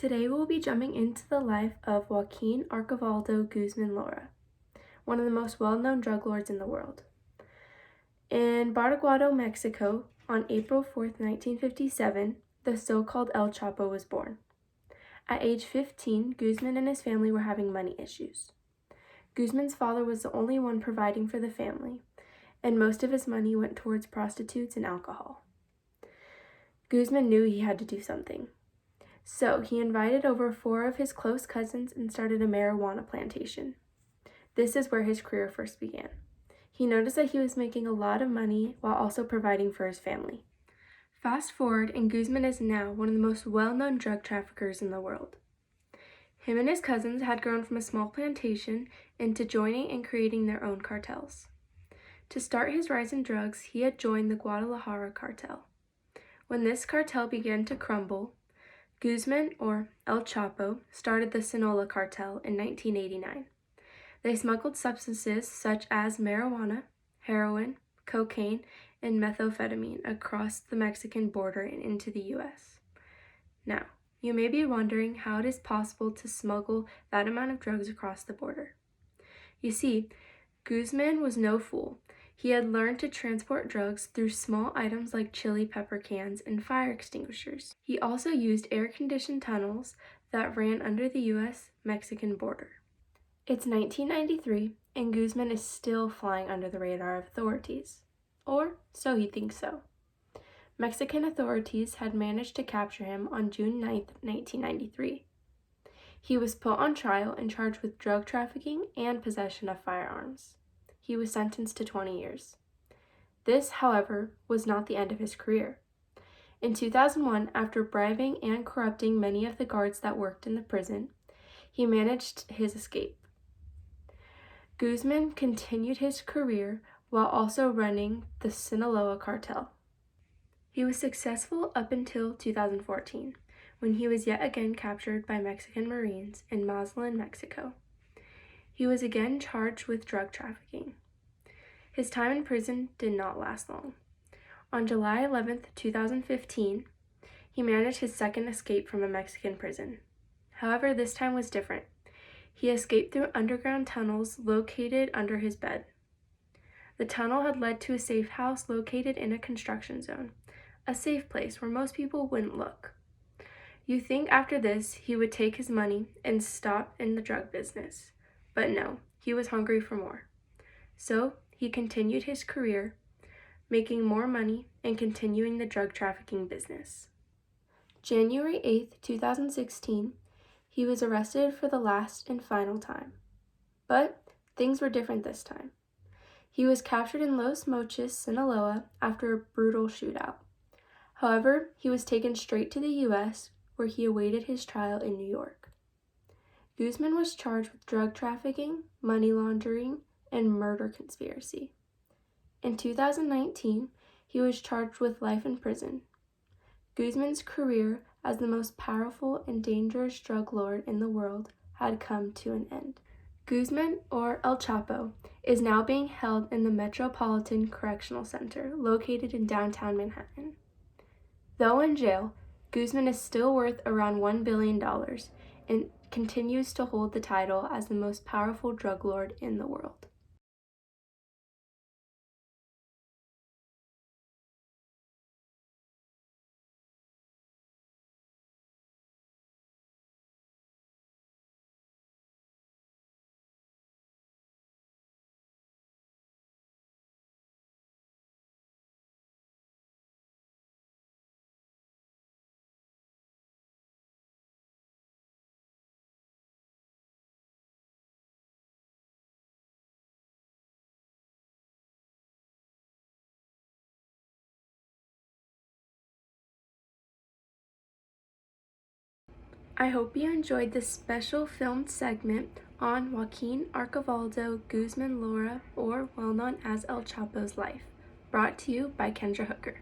Today we'll be jumping into the life of Joaquin Archibaldo Guzman Lara, one of the most well-known drug lords in the world. In Baraguado, Mexico, on April 4th, 1957, the so-called El Chapo was born. At age 15, Guzman and his family were having money issues. Guzman's father was the only one providing for the family, and most of his money went towards prostitutes and alcohol. Guzman knew he had to do something. So he invited over 4 of his close cousins and started a marijuana plantation. This is where his career first began. He noticed that he was making a lot of money while also providing for his family. Fast forward, and Guzman is now one of the most well-known drug traffickers in the world. Him and his cousins had grown from a small plantation into joining and creating their own cartels. To start his rise in drugs, he had joined the Guadalajara cartel. When this cartel began to crumble, Guzman, or El Chapo, started the Sinaloa cartel in 1989. They smuggled substances such as marijuana, heroin, cocaine, and methamphetamine across the Mexican border and into the U.S. Now, you may be wondering how it is possible to smuggle that amount of drugs across the border. You see, Guzman was no fool. He had learned to transport drugs through small items like chili pepper cans and fire extinguishers. He also used air-conditioned tunnels that ran under the U.S.-Mexican border. It's 1993, and Guzman is still flying under the radar of authorities. Or so he thinks so. Mexican authorities had managed to capture him on June 9, 1993. He was put on trial and charged with drug trafficking and possession of firearms. He was sentenced to 20 years. This, however, was not the end of his career. In 2001, after bribing and corrupting many of the guards that worked in the prison, he managed his escape. Guzman continued his career while also running the Sinaloa cartel. He was successful up until 2014, when he was yet again captured by Mexican Marines in Mazatlan, Mexico. He was again charged with drug trafficking. His time in prison did not last long. On July 11, 2015, he managed his second escape from a Mexican prison. However, this time was different. He escaped through underground tunnels located under his bed. The tunnel had led to a safe house located in a construction zone, a safe place where most people wouldn't look. You think after this he would take his money and stop in the drug business. But no, he was hungry for more. So he continued his career, making more money and continuing the drug trafficking business. January 8, 2016, he was arrested for the last and final time. But things were different this time. He was captured in Los Mochis, Sinaloa, after a brutal shootout. However, he was taken straight to the U.S., where he awaited his trial in New York. Guzman was charged with drug trafficking, money laundering, and murder conspiracy. In 2019, he was charged with life in prison. Guzman's career as the most powerful and dangerous drug lord in the world had come to an end. Guzman, or El Chapo, is now being held in the Metropolitan Correctional Center located in downtown Manhattan. Though in jail, Guzman is still worth around $1 billion and continues to hold the title as the most powerful drug lord in the world. I hope you enjoyed this special filmed segment on Joaquin Archibaldo Guzman Lara, or well known as El Chapo's life, brought to you by Kendra Hooker.